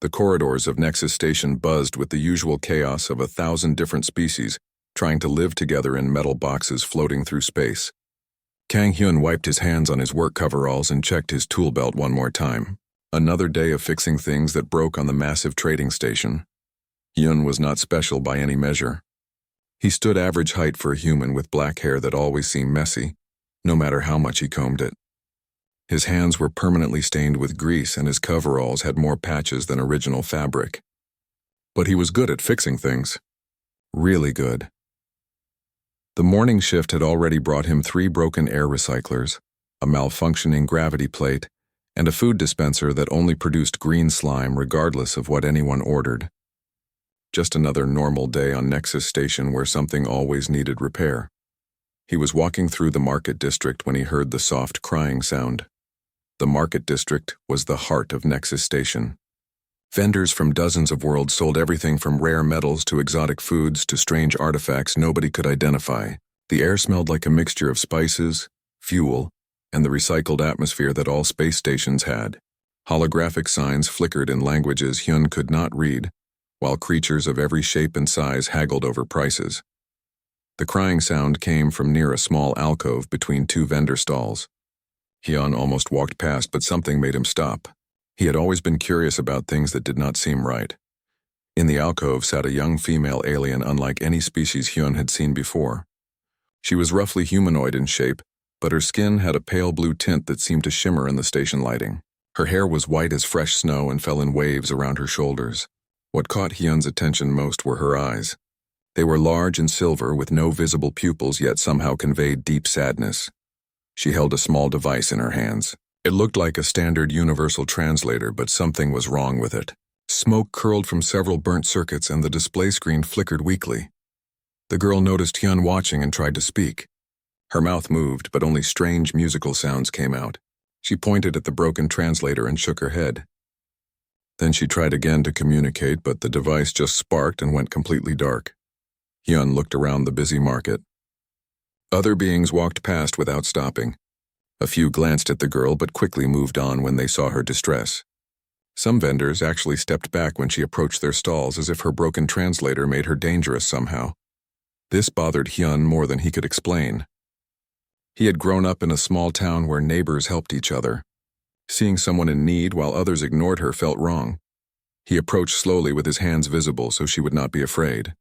The corridors of Nexus Station buzzed with the usual chaos of 1,000 different species trying to live together in metal boxes floating through space. Kang Hyun wiped his hands on his work coveralls and checked his tool belt one more time. Another day of fixing things that broke on the massive trading station. Hyun was not special by any measure. He stood average height for a human with black hair that always seemed messy, no matter how much he combed it. His hands were permanently stained with grease and his coveralls had more patches than original fabric. But he was good at fixing things. Really good. The morning shift had already brought him 3 broken air recyclers, a malfunctioning gravity plate, and a food dispenser that only produced green slime regardless of what anyone ordered. Just another normal day on Nexus Station where something always needed repair. He was walking through the market district when he heard the soft crying sound. The market district was the heart of Nexus Station. Vendors from dozens of worlds sold everything from rare metals to exotic foods to strange artifacts nobody could identify. The air smelled like a mixture of spices, fuel, and the recycled atmosphere that all space stations had. Holographic signs flickered in languages Hyun could not read, while creatures of every shape and size haggled over prices. The crying sound came from near a small alcove between 2 vendor stalls. Hyun almost walked past, but something made him stop. He had always been curious about things that did not seem right. In the alcove sat a young female alien unlike any species Hyun had seen before. She was roughly humanoid in shape, but her skin had a pale blue tint that seemed to shimmer in the station lighting. Her hair was white as fresh snow and fell in waves around her shoulders. What caught Hyun's attention most were her eyes. They were large and silver with no visible pupils, yet somehow conveyed deep sadness. She held a small device in her hands. It looked like a standard universal translator, but something was wrong with it. Smoke curled from several burnt circuits and the display screen flickered weakly. The girl noticed Hyun watching and tried to speak. Her mouth moved, but only strange musical sounds came out. She pointed at the broken translator and shook her head. Then she tried again to communicate, but the device just sparked and went completely dark. Hyun looked around the busy market. Other beings walked past without stopping. A few glanced at the girl but quickly moved on when they saw her distress. Some vendors actually stepped back when she approached their stalls as if her broken translator made her dangerous somehow. This bothered Hyun more than he could explain. He had grown up in a small town where neighbors helped each other. Seeing someone in need while others ignored her felt wrong. He approached slowly with his hands visible so she would not be afraid.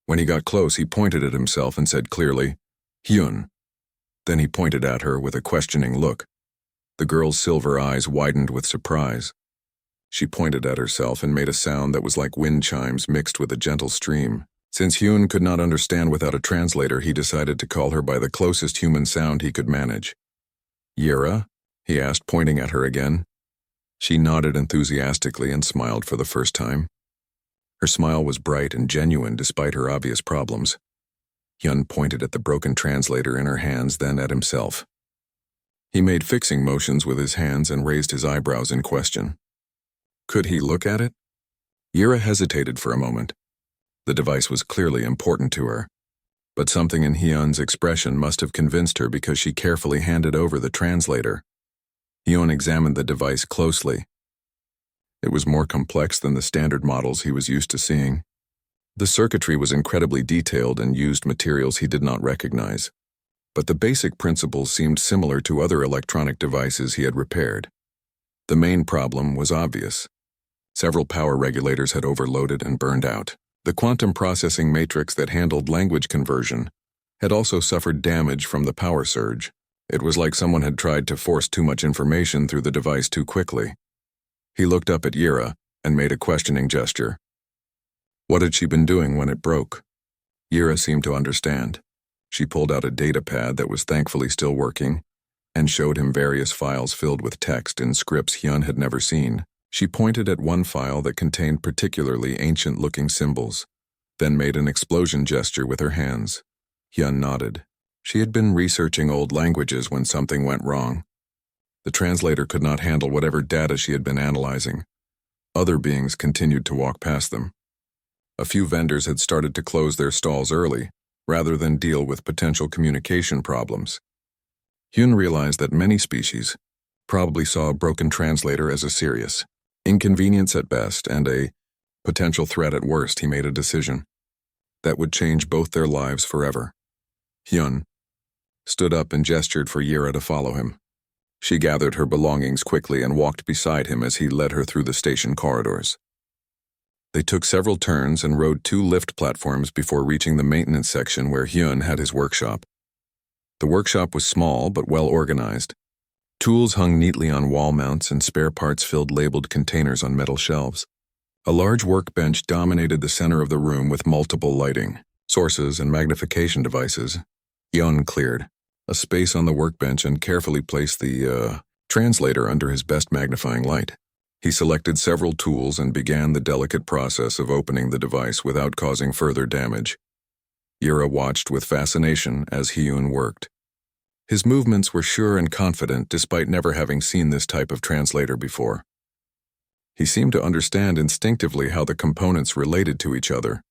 When he got close, he pointed at himself and said clearly, "Hyun." Then he pointed at her with a questioning look. The girl's silver eyes widened with surprise. She pointed at herself and made a sound that was like wind chimes mixed with a gentle stream. Since Hyun could not understand without a translator, he decided to call her by the closest human sound he could manage. "Yira?" he asked, pointing at her again. She nodded enthusiastically and smiled for the first time. Her smile was bright and genuine despite her obvious problems. Hyun pointed at the broken translator in her hands, then at himself. He made fixing motions with his hands and raised his eyebrows in question. Could he look at it? Yira hesitated for a moment. The device was clearly important to her, but something in Hyun's expression must have convinced her because she carefully handed over the translator. Hyun examined the device closely. It was more complex than the standard models he was used to seeing. The circuitry was incredibly detailed and used materials he did not recognize, but the basic principles seemed similar to other electronic devices he had repaired. The main problem was obvious. Several power regulators had overloaded and burned out. The quantum processing matrix that handled language conversion had also suffered damage from the power surge. It was like someone had tried to force too much information through the device too quickly. He looked up at Yira and made a questioning gesture. What had she been doing when it broke? Yira seemed to understand. She pulled out a data pad that was thankfully still working and showed him various files filled with text in scripts Hyun had never seen. She pointed at one file that contained particularly ancient-looking symbols, then made an explosion gesture with her hands. Hyun nodded. She had been researching old languages when something went wrong. The translator could not handle whatever data she had been analyzing. Other beings continued to walk past them. A few vendors had started to close their stalls early, rather than deal with potential communication problems. Hyun realized that many species probably saw a broken translator as a serious, Inconvenience at best and a potential threat at worst, he made a decision that would change both their lives forever. Hyun stood up and gestured for Yira to follow him. She gathered her belongings quickly and walked beside him as he led her through the station corridors. They took several turns and rode 2 lift platforms before reaching the maintenance section where Hyun had his workshop. The workshop was small but well organized. Tools hung neatly on wall mounts and spare parts filled labeled containers on metal shelves. A large workbench dominated the center of the room with multiple lighting sources and magnification devices. Hyun cleared a space on the workbench and carefully placed the translator under his best magnifying light. He selected several tools and began the delicate process of opening the device without causing further damage. Yira watched with fascination as Hyun worked. His movements were sure and confident despite never having seen this type of translator before. He seemed to understand instinctively how the components related to each other.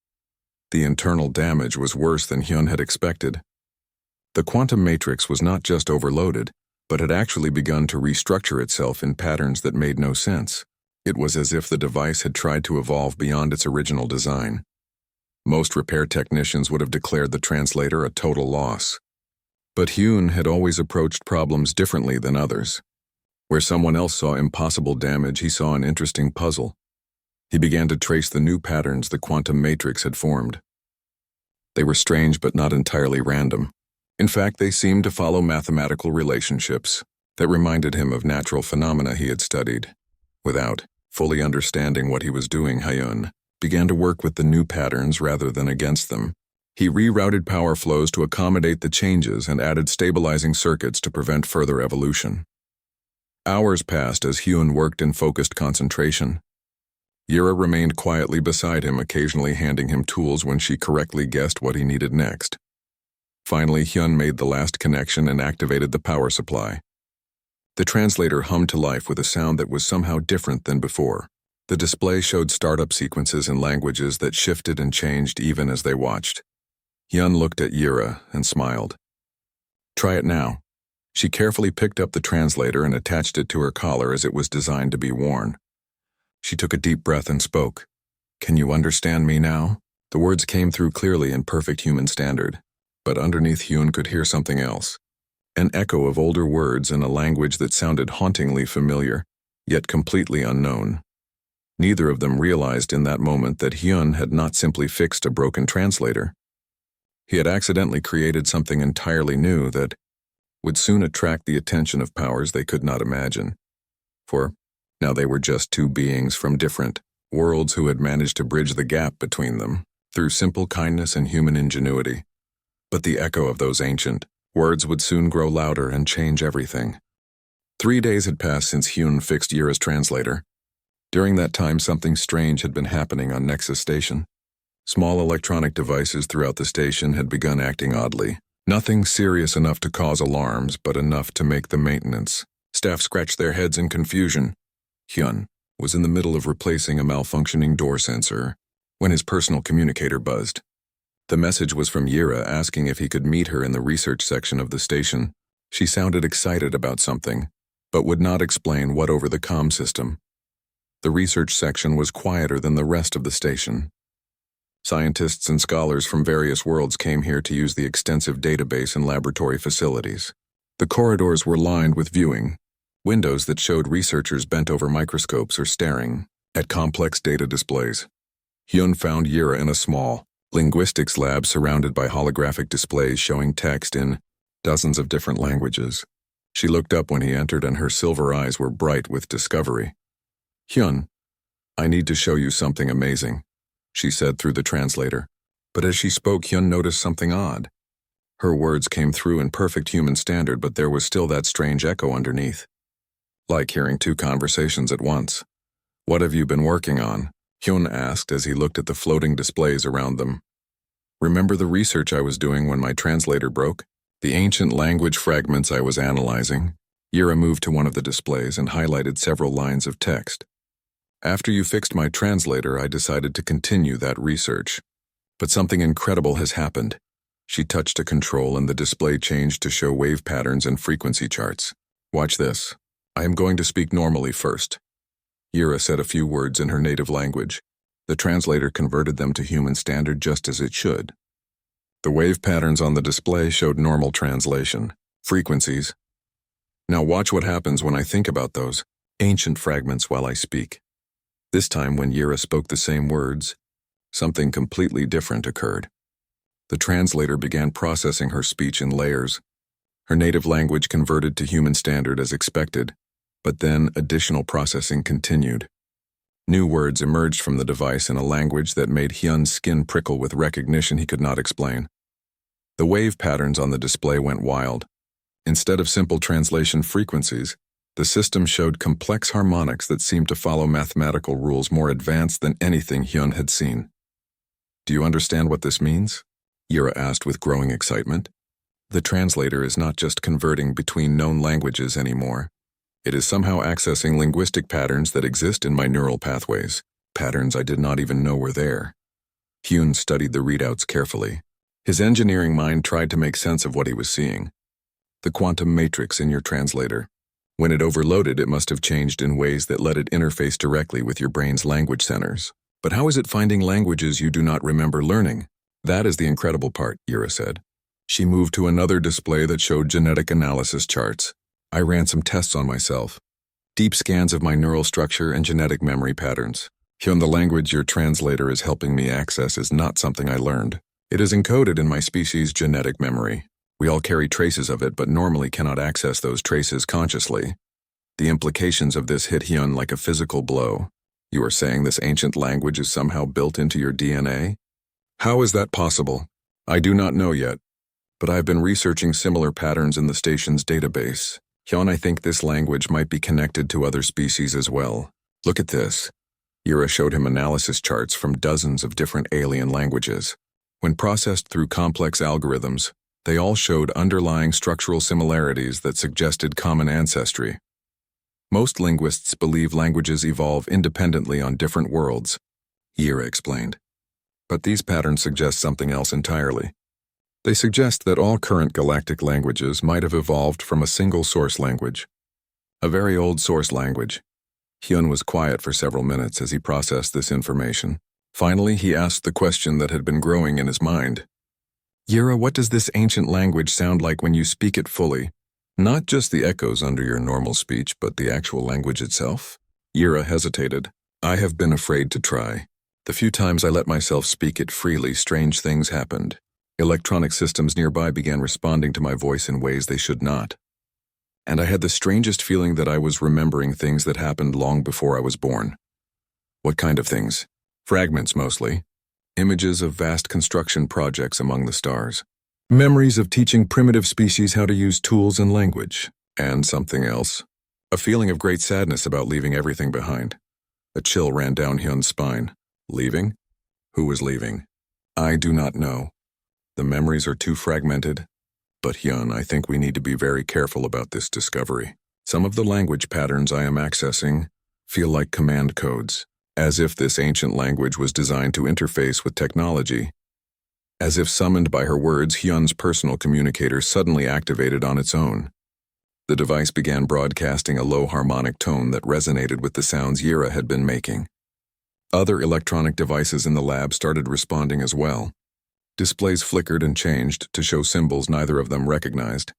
The internal damage was worse than Hyun had expected. The quantum matrix was not just overloaded, but had actually begun to restructure itself in patterns that made no sense. It was as if the device had tried to evolve beyond its original design. Most repair technicians would have declared the translator a total loss. But Hyun had always approached problems differently than others. Where someone else saw impossible damage, he saw an interesting puzzle. He began to trace the new patterns the quantum matrix had formed. They were strange but not entirely random. In fact, they seemed to follow mathematical relationships that reminded him of natural phenomena he had studied. Without fully understanding what he was doing, Hyun began to work with the new patterns rather than against them. He rerouted power flows to accommodate the changes and added stabilizing circuits to prevent further evolution. Hours passed as Hyun worked in focused concentration. Yira remained quietly beside him, occasionally handing him tools when she correctly guessed what he needed next. Finally, Hyun made the last connection and activated the power supply. The translator hummed to life with a sound that was somehow different than before. The display showed startup sequences in languages that shifted and changed even as they watched. Hyun looked at Yira and smiled. "Try it now." She carefully picked up the translator and attached it to her collar as it was designed to be worn. She took a deep breath and spoke. "Can you understand me now?" The words came through clearly in perfect human standard, but underneath Hyun could hear something else. An echo of older words in a language that sounded hauntingly familiar, yet completely unknown. Neither of them realized in that moment that Hyun had not simply fixed a broken translator. He had accidentally created something entirely new that would soon attract the attention of powers they could not imagine. For now they were just 2 beings from different worlds who had managed to bridge the gap between them through simple kindness and human ingenuity. But the echo of those ancient words would soon grow louder and change everything. 3 days had passed since Hyun fixed Yira's translator. During that time, something strange had been happening on Nexus Station. Small electronic devices throughout the station had begun acting oddly. Nothing serious enough to cause alarms, but enough to make the maintenance staff scratched their heads in confusion. Hyun was in the middle of replacing a malfunctioning door sensor when his personal communicator buzzed. The message was from Yira asking if he could meet her in the research section of the station. She sounded excited about something, but would not explain what over the comm system. The research section was quieter than the rest of the station. Scientists and scholars from various worlds came here to use the extensive database and laboratory facilities. The corridors were lined with viewing windows that showed researchers bent over microscopes or staring at complex data displays. Hyun found Yira in a small linguistics lab surrounded by holographic displays showing text in dozens of different languages. She looked up when he entered and her silver eyes were bright with discovery. "Hyun, I need to show you something amazing," she said through the translator. But as she spoke, Hyun noticed something odd. Her words came through in perfect human standard, but there was still that strange echo underneath. Like hearing 2 conversations at once. "What have you been working on?" Hyun asked as he looked at the floating displays around them. "Remember the research I was doing when my translator broke? The ancient language fragments I was analyzing?" Yira moved to one of the displays and highlighted several lines of text. "After you fixed my translator, I decided to continue that research. But something incredible has happened." She touched a control and the display changed to show wave patterns and frequency charts. "Watch this. I am going to speak normally first." Yira said a few words in her native language. The translator converted them to human standard just as it should. The wave patterns on the display showed normal translation. Frequencies. Now watch what happens when I think about those ancient fragments while I speak. This time when Yira spoke the same words, something completely different occurred. The translator began processing her speech in layers. Her native language converted to human standard as expected, but then additional processing continued. New words emerged from the device in a language that made Hyun's skin prickle with recognition he could not explain. The wave patterns on the display went wild. Instead of simple translation frequencies, the system showed complex harmonics that seemed to follow mathematical rules more advanced than anything Hyun had seen. "Do you understand what this means?" Yira asked with growing excitement. The translator is not just converting between known languages anymore. It is somehow accessing linguistic patterns that exist in my neural pathways, patterns I did not even know were there. Hyun studied the readouts carefully. His engineering mind tried to make sense of what he was seeing. The quantum matrix in your translator. When it overloaded, it must have changed in ways that let it interface directly with your brain's language centers. But how is it finding languages you do not remember learning? That is the incredible part, Yira said. She moved to another display that showed genetic analysis charts. I ran some tests on myself. Deep scans of my neural structure and genetic memory patterns. Hyun, the language your translator is helping me access is not something I learned. It is encoded in my species' genetic memory. We all carry traces of it, but normally cannot access those traces consciously. The implications of this hit Hyun like a physical blow. You are saying this ancient language is somehow built into your DNA? How is that possible? I do not know yet, but I have been researching similar patterns in the station's database. Hyun, I think this language might be connected to other species as well. Look at this. Yira showed him analysis charts from dozens of different alien languages. When processed through complex algorithms, they all showed underlying structural similarities that suggested common ancestry. Most linguists believe languages evolve independently on different worlds, Yira explained. But these patterns suggest something else entirely. They suggest that all current galactic languages might have evolved from a single source language. A very old source language. Hyun was quiet for several minutes as he processed this information. Finally, he asked the question that had been growing in his mind. Yira, what does this ancient language sound like when you speak it fully? Not just the echoes under your normal speech, but the actual language itself? Yira hesitated. I have been afraid to try. The few times I let myself speak it freely, strange things happened. Electronic systems nearby began responding to my voice in ways they should not. And I had the strangest feeling that I was remembering things that happened long before I was born. What kind of things? Fragments mostly. Images of vast construction projects among the stars. Memories of teaching primitive species how to use tools and language. And something else. A feeling of great sadness about leaving everything behind. A chill ran down Hyun's spine. Leaving? Who was leaving? I do not know. The memories are too fragmented. But Hyun, I think we need to be very careful about this discovery. Some of the language patterns I am accessing feel like command codes, as if this ancient language was designed to interface with technology. As if summoned by her words, Hyun's personal communicator suddenly activated on its own. The device began broadcasting a low harmonic tone that resonated with the sounds Yira had been making. Other electronic devices in the lab started responding as well. Displays flickered and changed to show symbols neither of them recognized.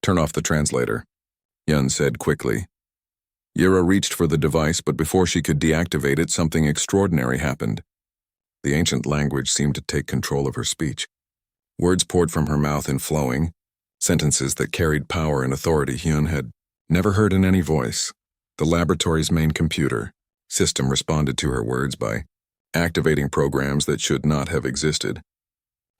Turn off the translator, Hyun said quickly. Yira reached for the device, but before she could deactivate it, something extraordinary happened. The ancient language seemed to take control of her speech. Words poured from her mouth in flowing, sentences that carried power and authority Hyun had never heard in any voice. The laboratory's main computer system responded to her words by activating programs that should not have existed.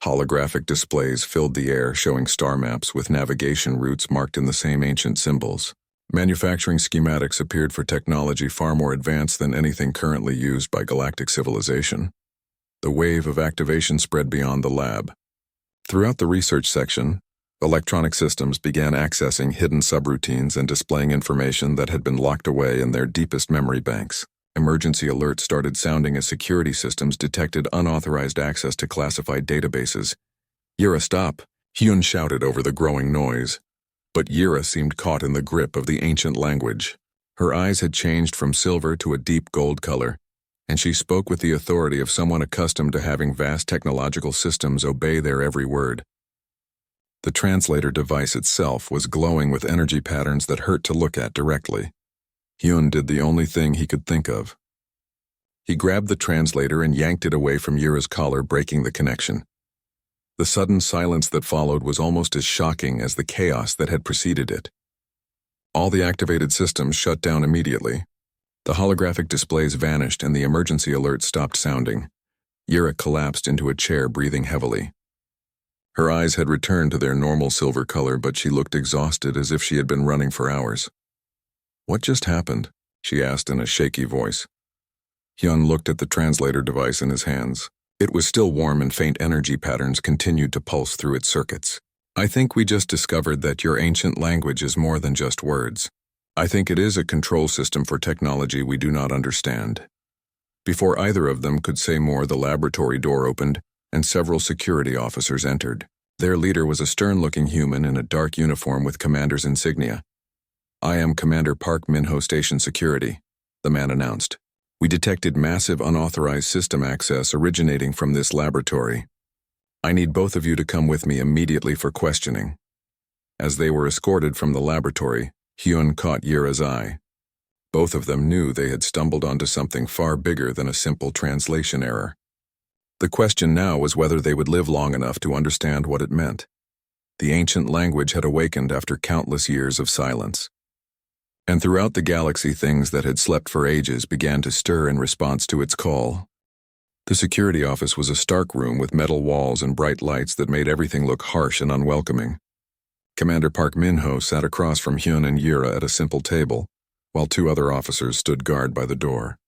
Holographic displays filled the air, showing star maps with navigation routes marked in the same ancient symbols. Manufacturing schematics appeared for technology far more advanced than anything currently used by galactic civilization. The wave of activation spread beyond the lab. Throughout the research section, electronic systems began accessing hidden subroutines and displaying information that had been locked away in their deepest memory banks. Emergency alerts started sounding as security systems detected unauthorized access to classified databases. Yira, stop, Hyun shouted over the growing noise. But Yira seemed caught in the grip of the ancient language. Her eyes had changed from silver to a deep gold color, and she spoke with the authority of someone accustomed to having vast technological systems obey their every word. The translator device itself was glowing with energy patterns that hurt to look at directly. Hyun did the only thing he could think of. He grabbed the translator and yanked it away from Yura's collar, breaking the connection. The sudden silence that followed was almost as shocking as the chaos that had preceded it. All the activated systems shut down immediately. The holographic displays vanished and the emergency alert stopped sounding. Yura collapsed into a chair, breathing heavily. Her eyes had returned to their normal silver color, but she looked exhausted, as if she had been running for hours. "What just happened?" she asked in a shaky voice. Hyun looked at the translator device in his hands. It was still warm and faint energy patterns continued to pulse through its circuits. "I think we just discovered that your ancient language is more than just words. I think it is a control system for technology we do not understand." Before either of them could say more, the laboratory door opened, and several security officers entered. Their leader was a stern-looking human in a dark uniform with commander's insignia. "I am Commander Park Min-ho Station Security," the man announced. "We detected massive unauthorized system access originating from this laboratory. I need both of you to come with me immediately for questioning." As they were escorted from the laboratory, Hyun caught Yura's eye. Both of them knew they had stumbled onto something far bigger than a simple translation error. The question now was whether they would live long enough to understand what it meant. The ancient language had awakened after countless years of silence. And throughout the galaxy, things that had slept for ages began to stir in response to its call. The security office was a stark room with metal walls and bright lights that made everything look harsh and unwelcoming. Commander Park Min-ho sat across from Hyun and Yura at a simple table, while two other officers stood guard by the door.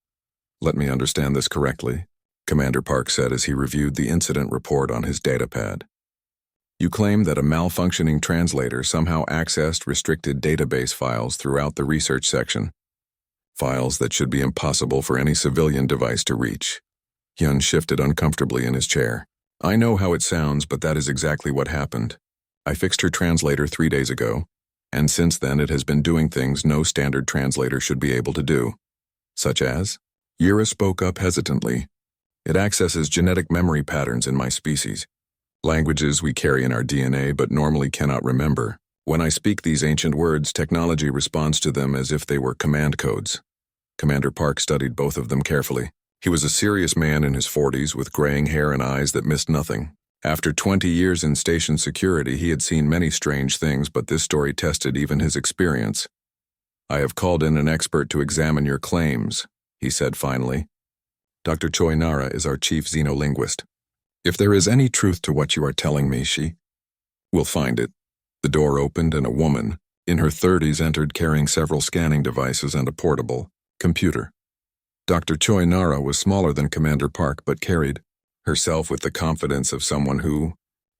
"Let me understand this correctly," Commander Park said as he reviewed the incident report on his datapad. "You claim that a malfunctioning translator somehow accessed restricted database files throughout the research section. Files that should be impossible for any civilian device to reach." Hyun shifted uncomfortably in his chair. "I know how it sounds, but that is exactly what happened. I fixed her translator 3 days ago, and since then it has been doing things no standard translator should be able to do." "Such as?" Yura spoke up hesitantly. "It accesses genetic memory patterns in my species. Languages we carry in our DNA but normally cannot remember. When I speak these ancient words, technology responds to them as if they were command codes." Commander Park studied both of them carefully. He was a serious man in his 40s with graying hair and eyes that missed nothing. After 20 years in station security, he had seen many strange things, but this story tested even his experience. "I have called in an expert to examine your claims," he said finally. "Dr. Choi Nara is our chief xenolinguist. If there is any truth to what you are telling me, we'll find it." The door opened and a woman, in her 30s, entered carrying several scanning devices and a portable computer. Dr. Choi Nara was smaller than Commander Park but carried herself with the confidence of someone who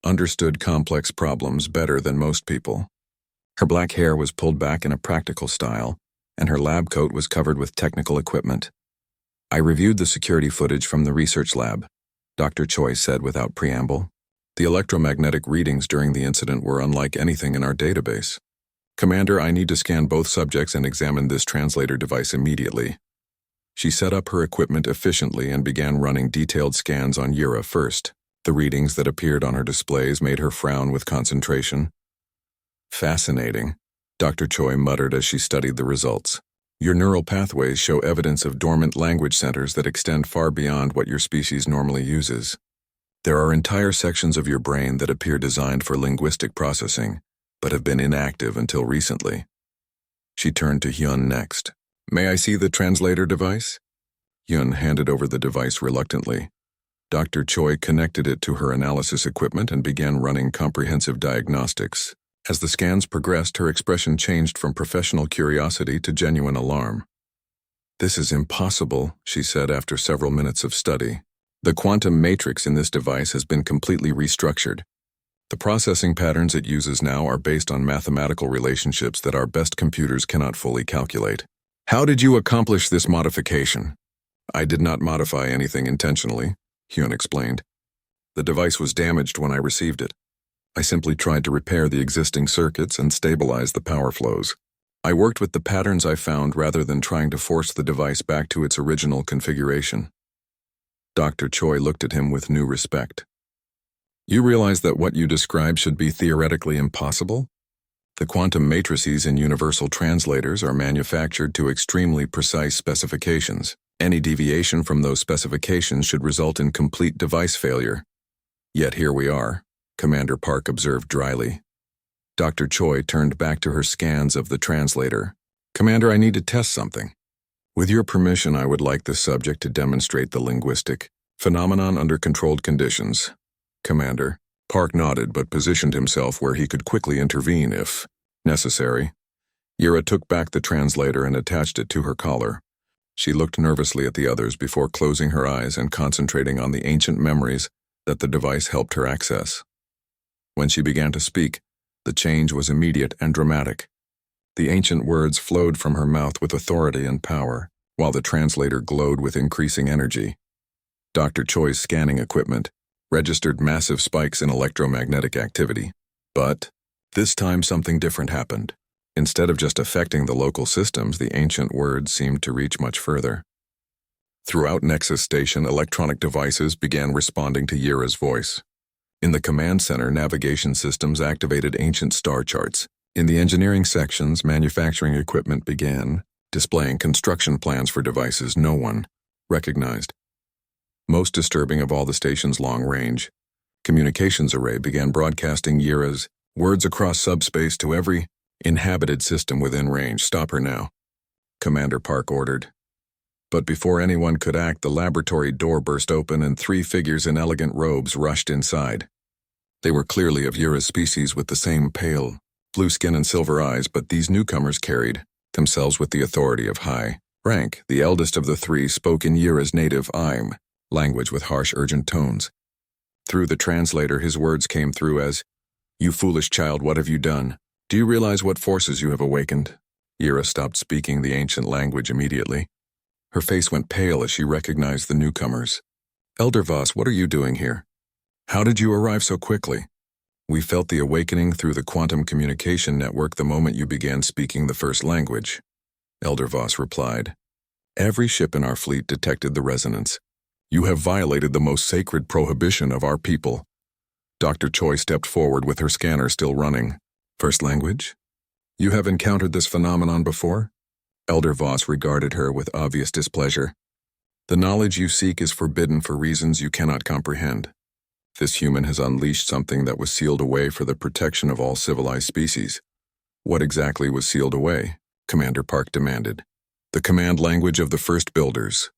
understood complex problems better than most people. Her black hair was pulled back in a practical style, and her lab coat was covered with technical equipment. "I reviewed the security footage from the research lab," Dr. Choi said without preamble. "The electromagnetic readings during the incident were unlike anything in our database. Commander, I need to scan both subjects and examine this translator device immediately." She set up her equipment efficiently and began running detailed scans on Yura first. The readings that appeared on her displays made her frown with concentration. "Fascinating," Dr. Choi muttered as she studied the results. "Your neural pathways show evidence of dormant language centers that extend far beyond what your species normally uses. There are entire sections of your brain that appear designed for linguistic processing, but have been inactive until recently." She turned to Hyun next. "May I see the translator device?" Hyun handed over the device reluctantly. Dr. Choi connected it to her analysis equipment and began running comprehensive diagnostics. As the scans progressed, her expression changed from professional curiosity to genuine alarm. "This is impossible," she said after several minutes of study. "The quantum matrix in this device has been completely restructured. The processing patterns it uses now are based on mathematical relationships that our best computers cannot fully calculate." "How did you accomplish this modification?" "I did not modify anything intentionally," Hyun explained. "The device was damaged when I received it. I simply tried to repair the existing circuits and stabilize the power flows." I worked with the patterns I found rather than trying to force the device back to its original configuration. Dr. Choi looked at him with new respect. You realize that what you describe should be theoretically impossible? The quantum matrices in universal translators are manufactured to extremely precise specifications. Any deviation from those specifications should result in complete device failure. Yet here we are, Commander Park observed dryly. Dr. Choi turned back to her scans of the translator. Commander, I need to test something. With your permission, I would like the subject to demonstrate the linguistic phenomenon under controlled conditions. Commander. Park nodded but positioned himself where he could quickly intervene if necessary. Yira took back the translator and attached it to her collar. She looked nervously at the others before closing her eyes and concentrating on the ancient memories that the device helped her access. When she began to speak, the change was immediate and dramatic. The ancient words flowed from her mouth with authority and power, while the translator glowed with increasing energy. Dr. Choi's scanning equipment registered massive spikes in electromagnetic activity. But this time something different happened. Instead of just affecting the local systems, the ancient words seemed to reach much further. Throughout Nexus Station, electronic devices began responding to Yira's voice. In the command center, navigation systems activated ancient star charts. In the engineering sections, manufacturing equipment began displaying construction plans for devices no one recognized. Most disturbing of all, the station's long-range communications array began broadcasting Yira's words across subspace to every inhabited system within range. Stop her now, Commander Park ordered. But before anyone could act, the laboratory door burst open and 3 figures in elegant robes rushed inside. They were clearly of Yira's species with the same pale blue skin and silver eyes, but these newcomers carried themselves with the authority of high rank. The eldest of the 3 spoke in Yira's native Aim language with harsh, urgent tones. Through the translator, his words came through as, "You foolish child, what have you done? Do you realize what forces you have awakened?" Yira stopped speaking the ancient language immediately. Her face went pale as she recognized the newcomers. "Elder Voss, what are you doing here? How did you arrive so quickly? We felt the awakening through the quantum communication network the moment you began speaking the first language," Elder Voss replied. "Every ship in our fleet detected the resonance. You have violated the most sacred prohibition of our people." Dr. Choi stepped forward with her scanner still running. "First language? You have encountered this phenomenon before?" Elder Voss regarded her with obvious displeasure. "The knowledge you seek is forbidden for reasons you cannot comprehend. This human has unleashed something that was sealed away for the protection of all civilized species." "What exactly was sealed away?" Commander Park demanded. "The command language of the first builders,"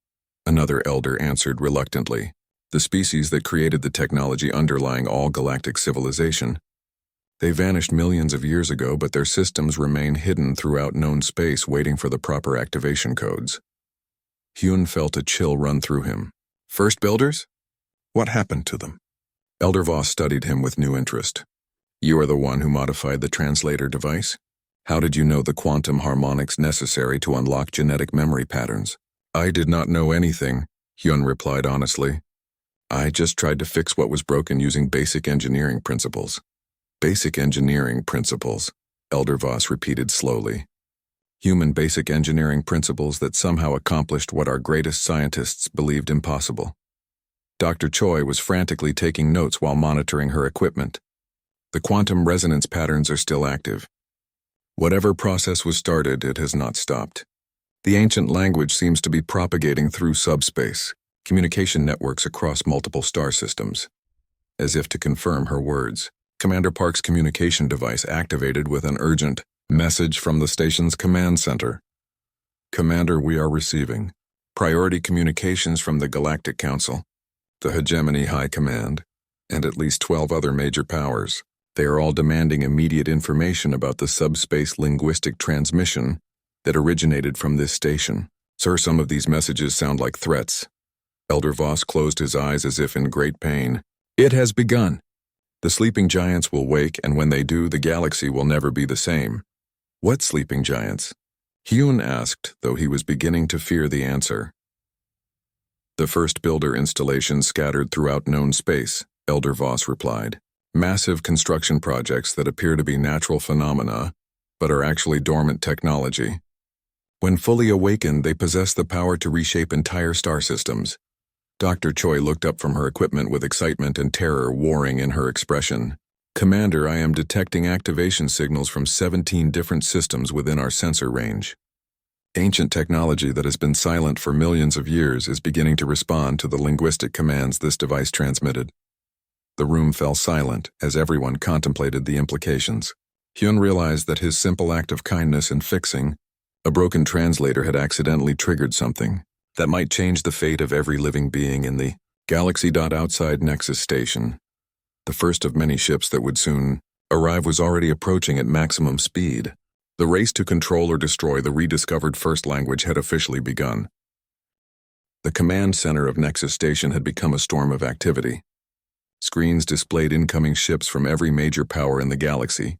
another elder answered reluctantly. "The species that created the technology underlying all galactic civilization. They vanished millions of years ago, but their systems remain hidden throughout known space, waiting for the proper activation codes." Hyun felt a chill run through him. "First builders? What happened to them?" Elder Voss studied him with new interest. "You are the one who modified the translator device? How did you know the quantum harmonics necessary to unlock genetic memory patterns?" "I did not know anything," Hyun replied honestly. "I just tried to fix what was broken using basic engineering principles." "Basic engineering principles," Elder Voss repeated slowly. "Human basic engineering principles that somehow accomplished what our greatest scientists believed impossible." Dr. Choi was frantically taking notes while monitoring her equipment. "The quantum resonance patterns are still active. Whatever process was started, it has not stopped. The ancient language seems to be propagating through subspace, communication networks across multiple star systems." As if to confirm her words, Commander Park's communication device activated with an urgent message from the station's command center. "Commander, we are receiving priority communications from the Galactic Council, the Hegemony High Command, and at least 12 other major powers. They are all demanding immediate information about the subspace linguistic transmission that originated from this station. Sir, some of these messages sound like threats." Elder Voss closed his eyes as if in great pain. "It has begun. The sleeping giants will wake, and when they do, the galaxy will never be the same." "What sleeping giants?" Hyun asked, though he was beginning to fear the answer. "The first builder installations scattered throughout known space," Elder Voss replied. "Massive construction projects that appear to be natural phenomena but are actually dormant technology. When fully awakened, they possess the power to reshape entire star systems. Dr. Choi looked up from her equipment with excitement and terror warring in her expression. Commander, I am detecting activation signals from 17 different systems within our sensor range. Ancient technology that has been silent for millions of years is beginning to respond to the linguistic commands this device transmitted. The room fell silent as everyone contemplated the implications. Hyun realized that his simple act of kindness in fixing a broken translator had accidentally triggered something that might change the fate of every living being in the galaxy. Outside Nexus Station, the first of many ships that would soon arrive was already approaching at maximum speed. The race to control or destroy the rediscovered first language had officially begun. The command center of Nexus Station had become a storm of activity. Screens displayed incoming ships from every major power in the galaxy,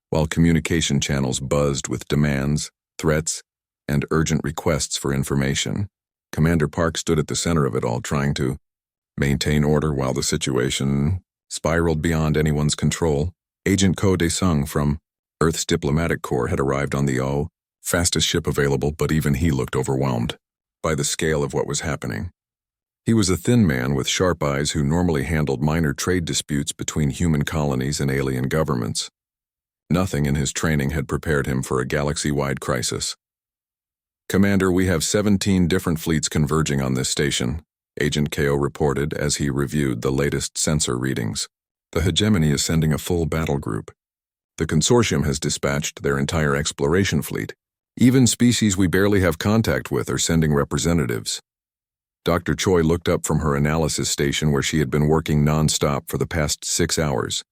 while communication channels buzzed with demands, threats, and urgent requests for information. Commander Park stood at the center of it all, trying to maintain order while the situation spiraled beyond anyone's control. Agent Ko De-sung from Earth's diplomatic corps had arrived on the fastest ship available, but even he looked overwhelmed by the scale of what was happening. He was a thin man with sharp eyes who normally handled minor trade disputes between human colonies and alien governments. Nothing in his training had prepared him for a galaxy-wide crisis. Commander, we have 17 different fleets converging on this station, Agent Ko reported as he reviewed the latest sensor readings. The hegemony is sending a full battle group. The consortium has dispatched their entire exploration fleet. Even species we barely have contact with are sending representatives. Dr. Choi looked up from her analysis station where she had been working non-stop for the past 6 hours.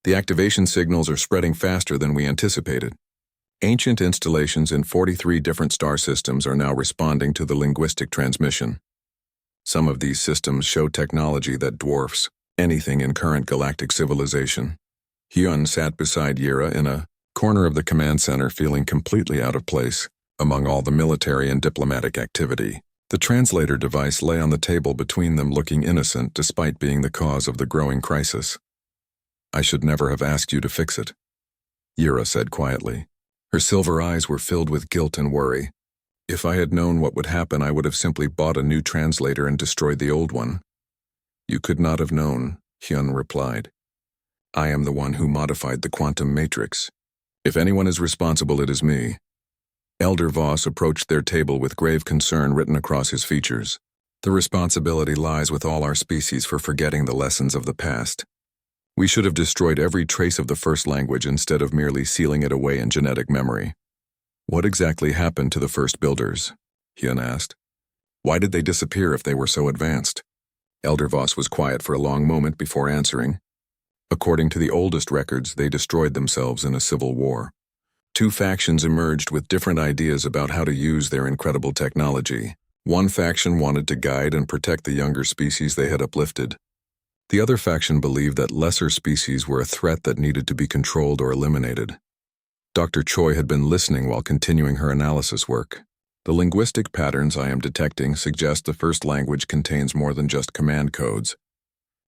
The activation signals are spreading faster than we anticipated. Ancient installations in 43 different star systems are now responding to the linguistic transmission. Some of these systems show technology that dwarfs anything in current galactic civilization. Hyun sat beside Yira in a corner of the command center, feeling completely out of place among all the military and diplomatic activity. The translator device lay on the table between them, looking innocent despite being the cause of the growing crisis. I should never have asked you to fix it, Yira said quietly. Her silver eyes were filled with guilt and worry. If I had known what would happen, I would have simply bought a new translator and destroyed the old one. You could not have known, Hyun replied. I am the one who modified the quantum matrix. If anyone is responsible, it is me. Elder Voss approached their table with grave concern written across his features. The responsibility lies with all our species for forgetting the lessons of the past. We should have destroyed every trace of the first language instead of merely sealing it away in genetic memory. What exactly happened to the first builders? Hyun asked. Why did they disappear if they were so advanced? Elder Voss was quiet for a long moment before answering. According to the oldest records, they destroyed themselves in a civil war. 2 factions emerged with different ideas about how to use their incredible technology. One faction wanted to guide and protect the younger species they had uplifted. The other faction believed that lesser species were a threat that needed to be controlled or eliminated. Dr. Choi had been listening while continuing her analysis work. The linguistic patterns I am detecting suggest the first language contains more than just command codes.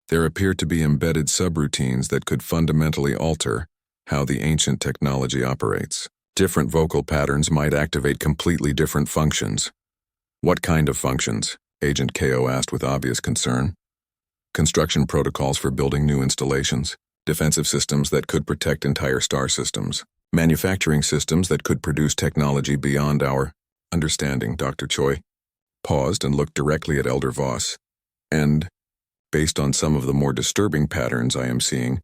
There appear to be embedded subroutines that could fundamentally alter how the ancient technology operates. Different vocal patterns might activate completely different functions. What kind of functions? Agent Ko asked with obvious concern. Construction protocols for building new installations, defensive systems that could protect entire star systems, manufacturing systems that could produce technology beyond our understanding. Dr. Choi paused and looked directly at Elder Voss. And, based on some of the more disturbing patterns I am seeing,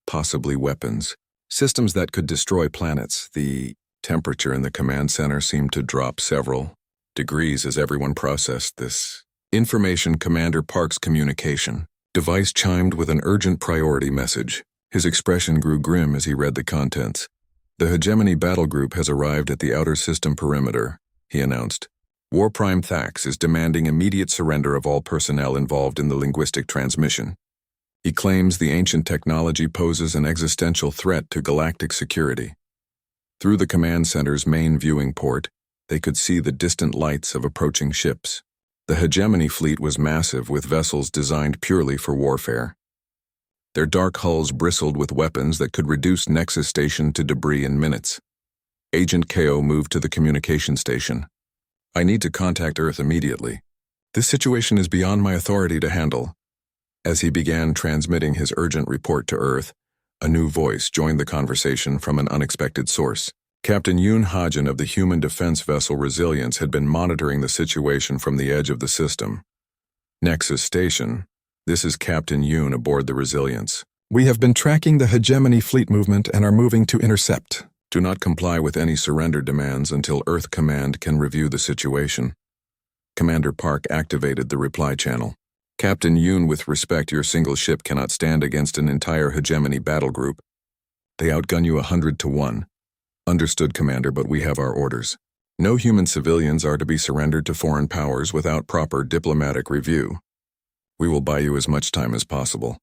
possibly weapons. Systems that could destroy planets. The temperature in the command center seemed to drop several degrees as everyone processed this information. Commander Park's communication device chimed with an urgent priority message. His expression grew grim as he read the contents. The Hegemony Battle Group has arrived at the outer system perimeter, he announced. War Prime Thax is demanding immediate surrender of all personnel involved in the linguistic transmission. He claims the ancient technology poses an existential threat to galactic security. Through the command center's main viewing port, they could see the distant lights of approaching ships. The Hegemony fleet was massive, with vessels designed purely for warfare. Their dark hulls bristled with weapons that could reduce Nexus Station to debris in minutes. Agent KO moved to the communication station. I need to contact Earth immediately. This situation is beyond my authority to handle. As he began transmitting his urgent report to Earth, a new voice joined the conversation from an unexpected source. Captain Yoon Hajin of the human defense vessel Resilience had been monitoring the situation from the edge of the system. Nexus Station. This is Captain Yoon aboard the Resilience. We have been tracking the hegemony fleet movement and are moving to intercept. Do not comply with any surrender demands until Earth Command can review the situation. Commander Park activated the reply channel. Captain Yoon, with respect, your single ship cannot stand against an entire hegemony battle group. They outgun you 100 to 1. Understood, Commander, but we have our orders. No human civilians are to be surrendered to foreign powers without proper diplomatic review. We will buy you as much time as possible.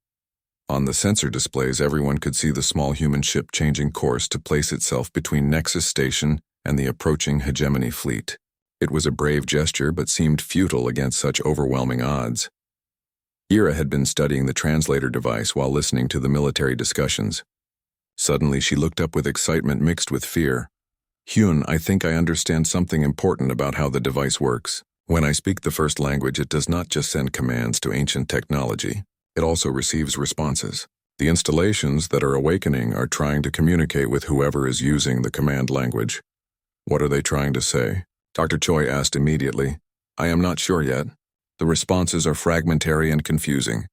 On the sensor displays, everyone could see the small human ship changing course to place itself between Nexus Station and the approaching hegemony fleet. It was a brave gesture, but seemed futile against such overwhelming odds. Ira had been studying the translator device while listening to the military discussions. Suddenly, she looked up with excitement mixed with fear. Hyun, I think I understand something important about how the device works. When I speak the first language, it does not just send commands to ancient technology. It also receives responses. The installations that are awakening are trying to communicate with whoever is using the command language. What are they trying to say? Dr. Choi asked immediately. I am not sure yet. The responses are fragmentary and confusing.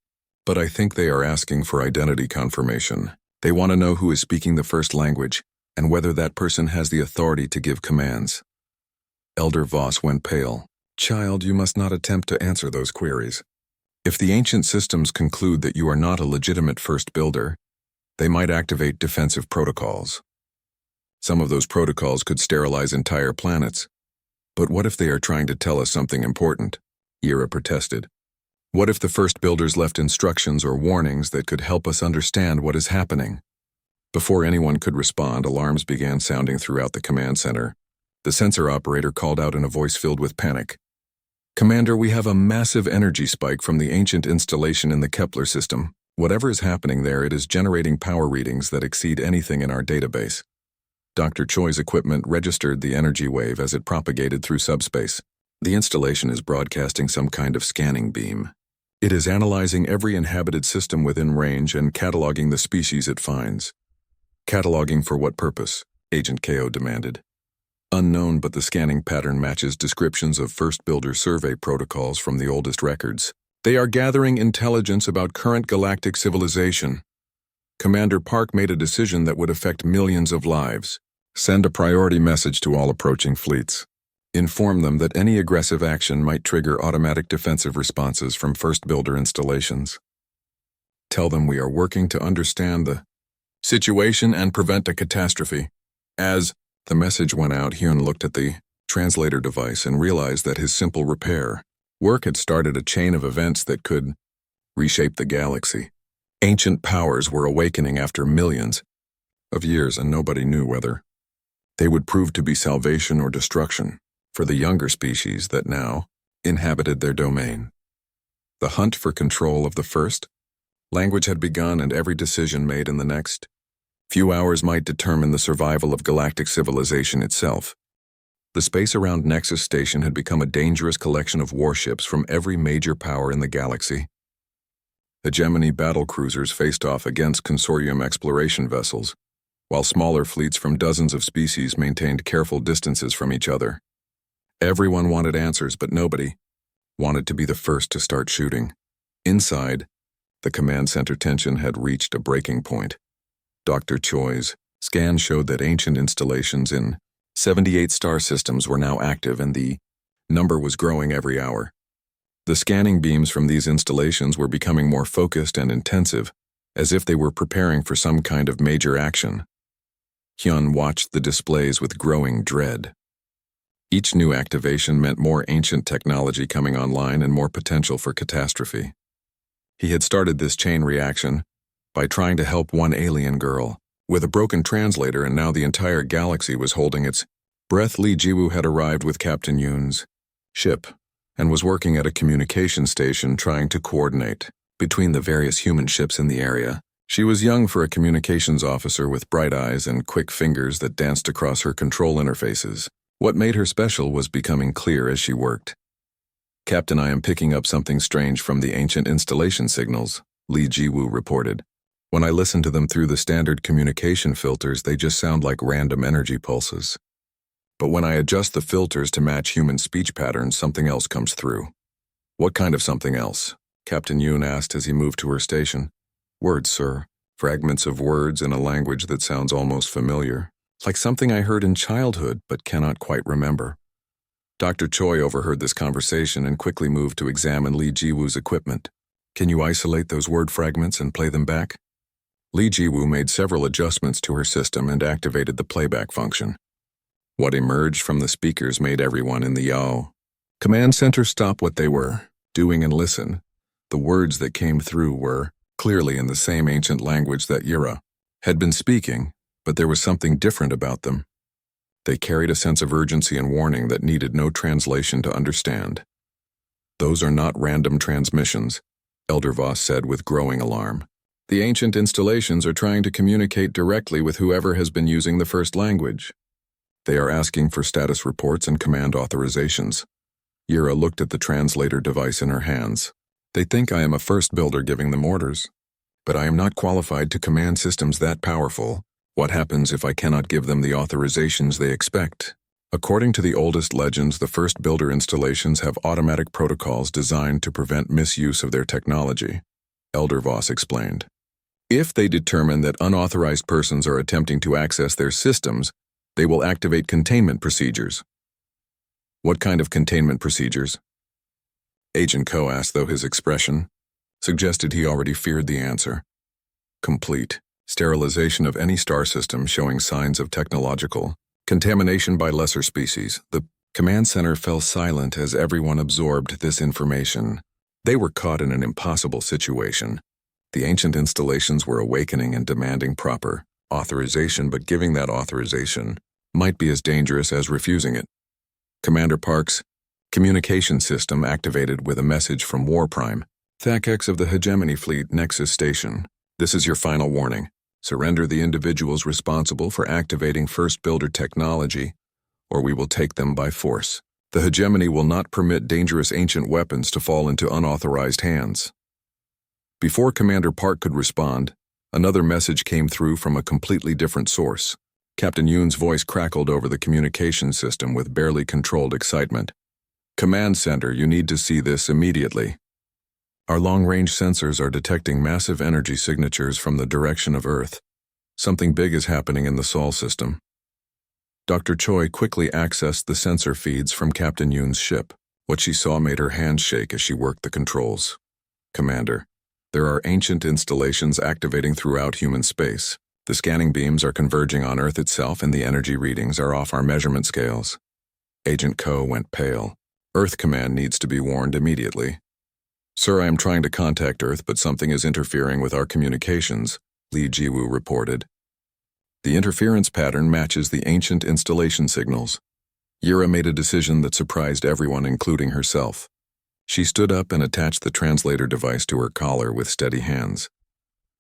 But I think they are asking for identity confirmation. They want to know who is speaking the first language, and whether that person has the authority to give commands. Elder Voss went pale. Child, you must not attempt to answer those queries. If the ancient systems conclude that you are not a legitimate first builder, they might activate defensive protocols. Some of those protocols could sterilize entire planets. But what if they are trying to tell us something important? Ira protested. What if the first builders left instructions or warnings that could help us understand what is happening? Before anyone could respond, alarms began sounding throughout the command center. The sensor operator called out in a voice filled with panic. Commander, we have a massive energy spike from the ancient installation in the Kepler system. Whatever is happening there, it is generating power readings that exceed anything in our database. Dr. Choi's equipment registered the energy wave as it propagated through subspace. The installation is broadcasting some kind of scanning beam. It is analyzing every inhabited system within range and cataloging the species it finds. Cataloging for what purpose? Agent KO demanded. Unknown, but the scanning pattern matches descriptions of first builder survey protocols from the oldest records. They are gathering intelligence about current galactic civilization. Commander Park made a decision that would affect millions of lives. Send a priority message to all approaching fleets. Inform them that any aggressive action might trigger automatic defensive responses from first builder installations. Tell them we are working to understand the situation and prevent a catastrophe. As the message went out, Hyun looked at the translator device and realized that his simple repair work had started a chain of events that could reshape the galaxy. Ancient powers were awakening after millions of years, and nobody knew whether they would prove to be salvation or destruction for the younger species that now inhabited their domain. The hunt for control of the first language had begun, and every decision made in the next few hours might determine the survival of galactic civilization itself. The space around Nexus Station had become a dangerous collection of warships from every major power in the galaxy. Hegemony battle cruisers faced off against consortium exploration vessels, while smaller fleets from dozens of species maintained careful distances from each other. Everyone wanted answers, but nobody wanted to be the first to start shooting. Inside, the command center tension had reached a breaking point. Dr. Choi's scan showed that ancient installations in 78 star systems were now active, and the number was growing every hour. The scanning beams from these installations were becoming more focused and intensive, as if they were preparing for some kind of major action. Hyun watched the displays with growing dread. Each new activation meant more ancient technology coming online and more potential for catastrophe. He had started this chain reaction by trying to help one alien girl with a broken translator, and now the entire galaxy was holding its breath. Lee Jiwoo had arrived with Captain Yoon's ship and was working at a communication station trying to coordinate between the various human ships in the area. She was young for a communications officer with bright eyes and quick fingers that danced across her control interfaces. What made her special was becoming clear as she worked. "Captain, I am picking up something strange from the ancient installation signals," Li Jiwu reported. "When I listen to them through the standard communication filters, they just sound like random energy pulses. But when I adjust the filters to match human speech patterns, something else comes through." "What kind of something else?" Captain Yoon asked as he moved to her station. "Words, sir. Fragments of words in a language that sounds almost familiar. Like something I heard in childhood but cannot quite remember." Dr. Choi overheard this conversation and quickly moved to examine Li Jiwoo's equipment. "Can you isolate those word fragments and play them back?" Li Jiwoo made several adjustments to her system and activated the playback function. What emerged from the speakers made everyone in the Yao command center stop what they were doing and listen. The words that came through were clearly in the same ancient language that Yura had been speaking, but there was something different about them. They carried a sense of urgency and warning that needed no translation to understand. "Those are not random transmissions," Elder Voss said with growing alarm. "The ancient installations are trying to communicate directly with whoever has been using the first language. They are asking for status reports and command authorizations." Yura looked at the translator device in her hands. "They think I am a first builder giving them orders. But I am not qualified to command systems that powerful. What happens if I cannot give them the authorizations they expect?" According to the oldest legends, the first builder installations have automatic protocols designed to prevent misuse of their technology, Elder Voss explained. "If they determine that unauthorized persons are attempting to access their systems, they will activate containment procedures." "What kind of containment procedures?" Agent Ko asked, though his expression suggested he already feared the answer. "Complete sterilization of any star system showing signs of technological contamination by lesser species." The command center fell silent as everyone absorbed this information. They were caught in an impossible situation. The ancient installations were awakening and demanding proper authorization, but giving that authorization might be as dangerous as refusing it. Commander Park's communication system activated with a message from War Prime, THAC-X of the Hegemony Fleet Nexus Station. "This is your final warning. Surrender the individuals responsible for activating First Builder technology, or we will take them by force. The Hegemony will not permit dangerous ancient weapons to fall into unauthorized hands." Before Commander Park could respond, another message came through from a completely different source. Captain Yoon's voice crackled over the communication system with barely controlled excitement. "Command Center, you need to see this immediately. Our long-range sensors are detecting massive energy signatures from the direction of Earth. Something big is happening in the Sol system." Dr. Choi quickly accessed the sensor feeds from Captain Yoon's ship. What she saw made her hands shake as she worked the controls. "Commander, there are ancient installations activating throughout human space. The scanning beams are converging on Earth itself and the energy readings are off our measurement scales." Agent Ko went pale. "Earth Command needs to be warned immediately." "Sir, I am trying to contact Earth, but something is interfering with our communications," Li Jiwu reported. "The interference pattern matches the ancient installation signals." Yura made a decision that surprised everyone, including herself. She stood up and attached the translator device to her collar with steady hands.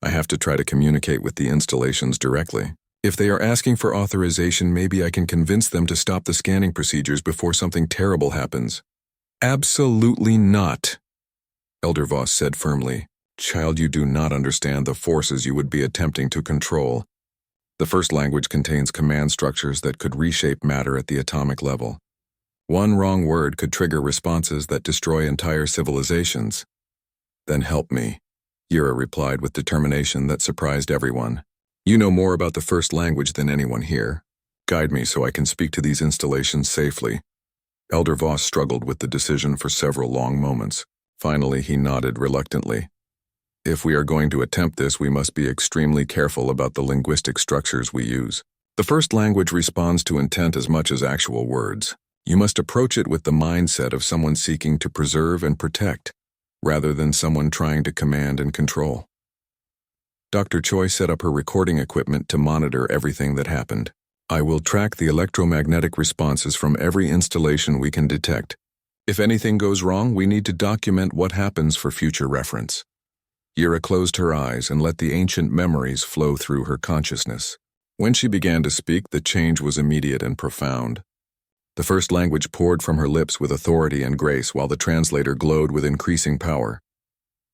"I have to try to communicate with the installations directly. If they are asking for authorization, maybe I can convince them to stop the scanning procedures before something terrible happens." "Absolutely not," Elder Voss said firmly. "Child, you do not understand the forces you would be attempting to control. The first language contains command structures that could reshape matter at the atomic level. One wrong word could trigger responses that destroy entire civilizations." "Then help me," Yura replied with determination that surprised everyone. "You know more about the first language than anyone here. Guide me so I can speak to these installations safely." Elder Voss struggled with the decision for several long moments. Finally, he nodded reluctantly. "If we are going to attempt this, we must be extremely careful about the linguistic structures we use. The first language responds to intent as much as actual words. You must approach it with the mindset of someone seeking to preserve and protect, rather than someone trying to command and control." Dr. Choi set up her recording equipment to monitor everything that happened. "I will track the electromagnetic responses from every installation we can detect. If anything goes wrong, we need to document what happens for future reference." Yira closed her eyes and let the ancient memories flow through her consciousness. When she began to speak, the change was immediate and profound. The first language poured from her lips with authority and grace, while the translator glowed with increasing power.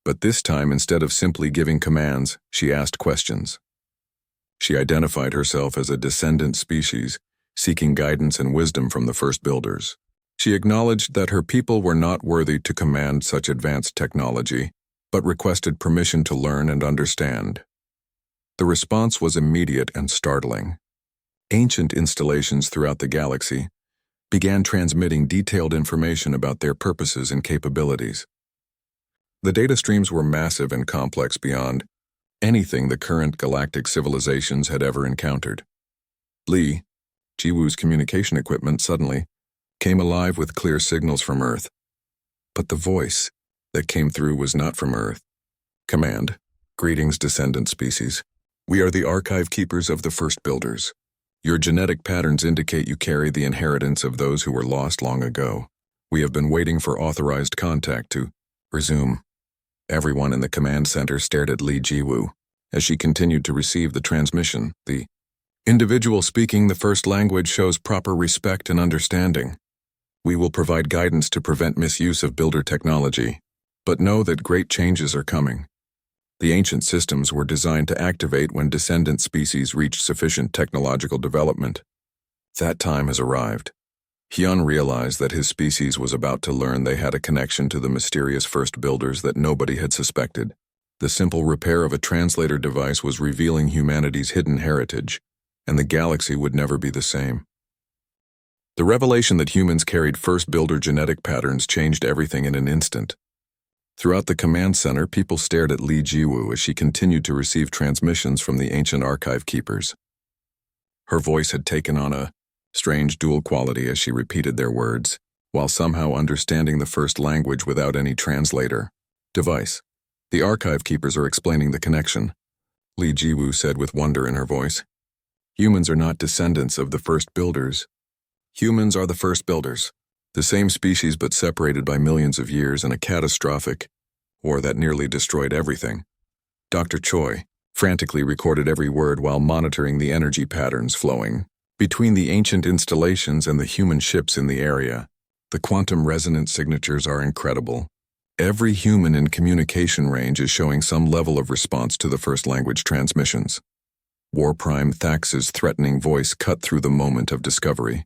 But this time, instead of simply giving commands, she asked questions. She identified herself as a descendant species, seeking guidance and wisdom from the first builders. She acknowledged that her people were not worthy to command such advanced technology, but requested permission to learn and understand. The response was immediate and startling. Ancient installations throughout the galaxy began transmitting detailed information about their purposes and capabilities. The data streams were massive and complex beyond anything the current galactic civilizations had ever encountered. Li Jiwu's communication equipment suddenly came alive with clear signals from Earth. But the voice that came through was not from Earth. Command, greetings, descendant species. We are the archive keepers of the first builders. Your genetic patterns indicate you carry the inheritance of those who were lost long ago. We have been waiting for authorized contact to resume. Everyone in the command center stared at Li Jiwu as she continued to receive the transmission. The individual speaking the first language shows proper respect and understanding. We will provide guidance to prevent misuse of builder technology, but know that great changes are coming. The ancient systems were designed to activate when descendant species reached sufficient technological development. That time has arrived. Hyun realized that his species was about to learn they had a connection to the mysterious first builders that nobody had suspected. The simple repair of a translator device was revealing humanity's hidden heritage, and the galaxy would never be the same. The revelation that humans carried first builder genetic patterns changed everything in an instant. Throughout the command center, people stared at Li Jiwu as she continued to receive transmissions from the ancient archive keepers. Her voice had taken on a strange dual quality as she repeated their words, while somehow understanding the first language without any translator. Device. The archive keepers are explaining the connection, Li Jiwu said with wonder in her voice. Humans are not descendants of the first builders. Humans are the first builders. The same species but separated by millions of years in a catastrophic war that nearly destroyed everything. Dr. Choi frantically recorded every word while monitoring the energy patterns flowing between the ancient installations and the human ships in the area. The quantum resonance signatures are incredible. Every human in communication range is showing some level of response to the first language transmissions. War Prime Thax's threatening voice cut through the moment of discovery.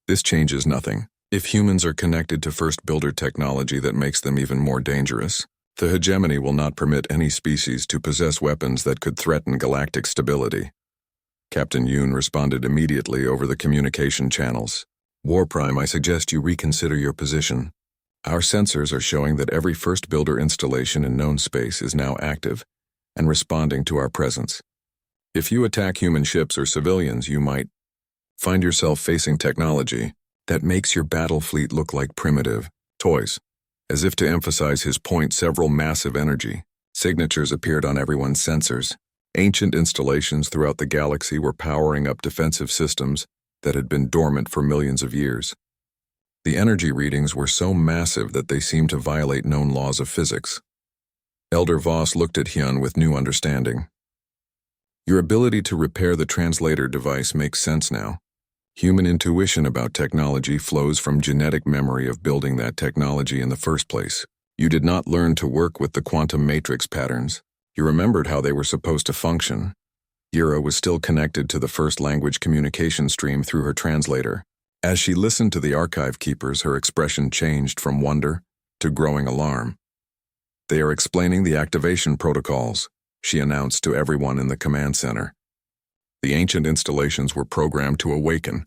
This changes nothing. If humans are connected to first builder technology that makes them even more dangerous, the hegemony will not permit any species to possess weapons that could threaten galactic stability. Captain Yoon responded immediately over the communication channels. War Prime, I suggest you reconsider your position. Our sensors are showing that every first builder installation in known space is now active and responding to our presence. If you attack human ships or civilians, you might find yourself facing technology that makes your battle fleet look like primitive toys. As if to emphasize his point, several massive energy signatures appeared on everyone's sensors. Ancient installations throughout the galaxy were powering up defensive systems that had been dormant for millions of years. The energy readings were so massive that they seemed to violate known laws of physics. Elder Voss looked at Hyun with new understanding. Your ability to repair the translator device makes sense now. Human intuition about technology flows from genetic memory of building that technology in the first place. You did not learn to work with the quantum matrix patterns. You remembered how they were supposed to function. Yira was still connected to the first language communication stream through her translator. As she listened to the archive keepers, her expression changed from wonder to growing alarm. They are explaining the activation protocols, she announced to everyone in the command center. The ancient installations were programmed to awaken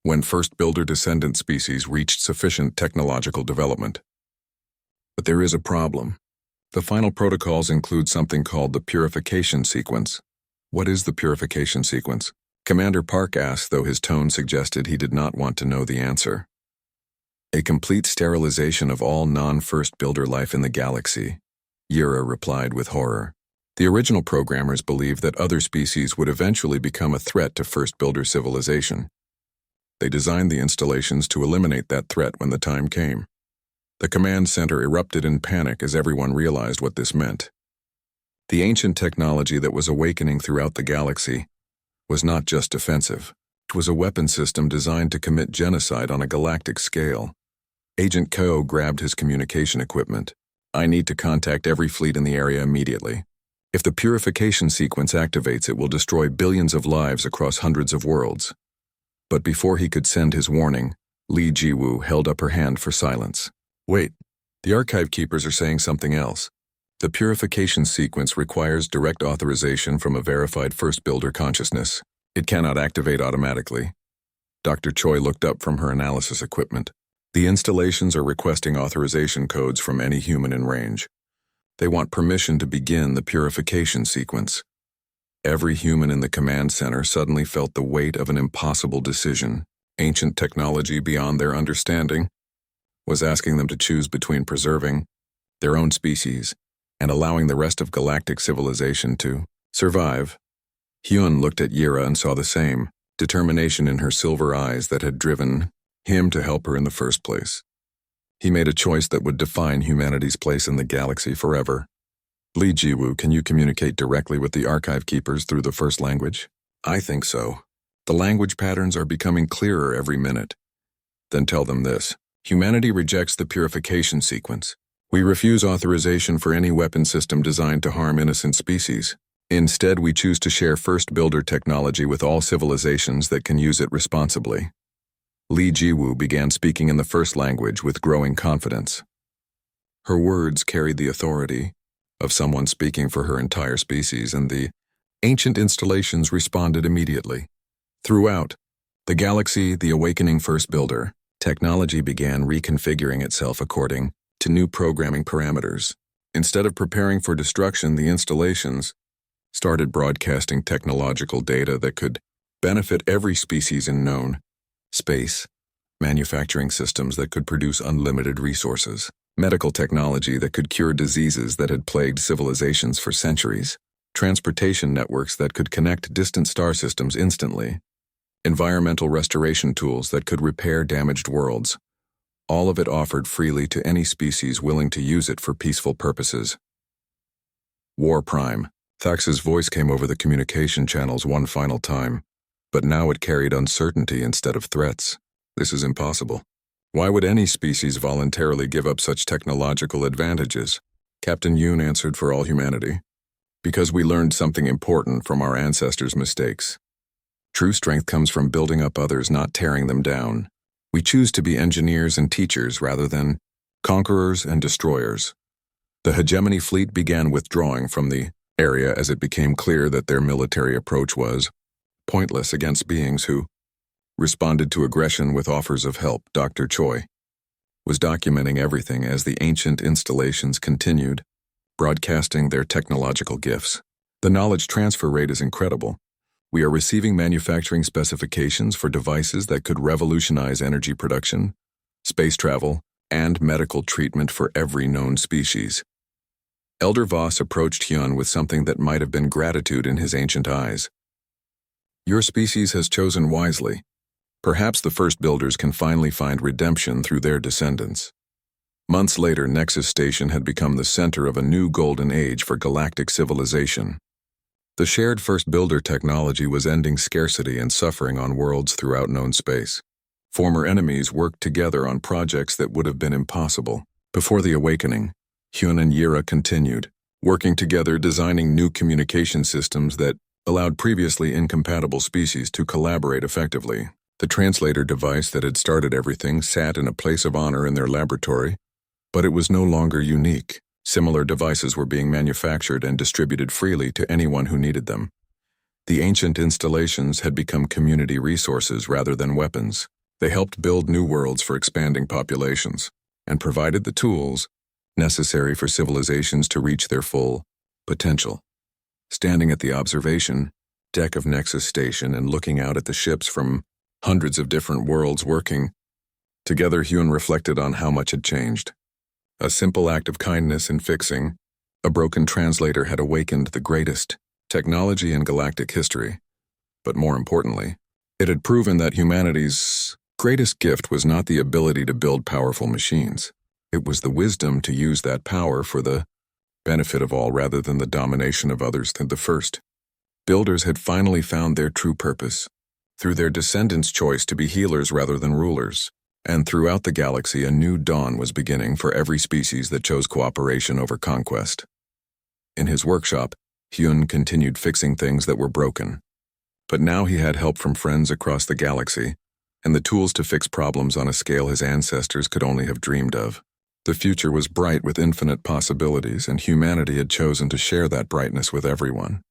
when first builder descendant species reached sufficient technological development. But there is a problem. The final protocols include something called the purification sequence. What is the purification sequence? Commander Park asked, though his tone suggested he did not want to know the answer. A complete sterilization of all non-first builder life in the galaxy, Yira replied with horror. The original programmers believed that other species would eventually become a threat to first builder civilization. They designed the installations to eliminate that threat when the time came. The command center erupted in panic as everyone realized what this meant. The ancient technology that was awakening throughout the galaxy was not just defensive. It was a weapon system designed to commit genocide on a galactic scale. Agent Ko grabbed his communication equipment. I need to contact every fleet in the area immediately. If the purification sequence activates, it will destroy billions of lives across hundreds of worlds. But before he could send his warning, Li Jiwu held up her hand for silence. Wait, the archive keepers are saying something else. The purification sequence requires direct authorization from a verified first builder consciousness. It cannot activate automatically. Dr. Choi looked up from her analysis equipment. The installations are requesting authorization codes from any human in range. They want permission to begin the purification sequence. Every human in the command center suddenly felt the weight of an impossible decision. Ancient technology beyond their understanding was asking them to choose between preserving their own species and allowing the rest of galactic civilization to survive. Hyun looked at Yira and saw the same determination in her silver eyes that had driven him to help her in the first place. He made a choice that would define humanity's place in the galaxy forever. Li Jiwu, can you communicate directly with the archive keepers through the first language? I think so. The language patterns are becoming clearer every minute. Then tell them this. Humanity rejects the purification sequence. We refuse authorization for any weapon system designed to harm innocent species. Instead, we choose to share first builder technology with all civilizations that can use it responsibly. Li Jiwu began speaking in the first language with growing confidence. Her words carried the authority of someone speaking for her entire species, and the ancient installations responded immediately. Throughout the galaxy, the awakening first builder technology began reconfiguring itself according to new programming parameters. Instead of preparing for destruction, the installations started broadcasting technological data that could benefit every species in known space, manufacturing systems that could produce unlimited resources, medical technology that could cure diseases that had plagued civilizations for centuries, transportation networks that could connect distant star systems instantly, environmental restoration tools that could repair damaged worlds. All of it offered freely to any species willing to use it for peaceful purposes. War Prime. Thax's voice came over the communication channels one final time, but now it carried uncertainty instead of threats. This is impossible. Why would any species voluntarily give up such technological advantages? Captain Yoon answered for all humanity. Because we learned something important from our ancestors' mistakes. True strength comes from building up others, not tearing them down. We choose to be engineers and teachers rather than conquerors and destroyers. The hegemony fleet began withdrawing from the area as it became clear that their military approach was pointless against beings who responded to aggression with offers of help. Dr. Choi was documenting everything as the ancient installations continued, broadcasting their technological gifts. The knowledge transfer rate is incredible. We are receiving manufacturing specifications for devices that could revolutionize energy production, space travel, and medical treatment for every known species. Elder Voss approached Hyun with something that might have been gratitude in his ancient eyes. Your species has chosen wisely. Perhaps the first builders can finally find redemption through their descendants. Months later, Nexus Station had become the center of a new golden age for galactic civilization. The shared first builder technology was ending scarcity and suffering on worlds throughout known space. Former enemies worked together on projects that would have been impossible. Before the awakening, Hyun and Yira continued, working together designing new communication systems that allowed previously incompatible species to collaborate effectively. The Translator device that had started everything sat in a place of honor in their laboratory, but it was no longer unique. Similar devices were being manufactured and distributed freely to anyone who needed them. The ancient installations had become community resources rather than weapons. They helped build new worlds for expanding populations and provided the tools necessary for civilizations to reach their full potential. Standing at the observation deck of Nexus Station and looking out at the ships from hundreds of different worlds working together, Hyun reflected on how much had changed. A simple act of kindness in fixing a broken translator had awakened the greatest technology in galactic history. But more importantly, it had proven that humanity's greatest gift was not the ability to build powerful machines. It was the wisdom to use that power for the benefit of all rather than the domination of others than the first. Builders had finally found their true purpose, through their descendants' choice to be healers rather than rulers. And throughout the galaxy, a new dawn was beginning for every species that chose cooperation over conquest. In his workshop, Hyun continued fixing things that were broken. But now he had help from friends across the galaxy, and the tools to fix problems on a scale his ancestors could only have dreamed of. The future was bright with infinite possibilities, and humanity had chosen to share that brightness with everyone.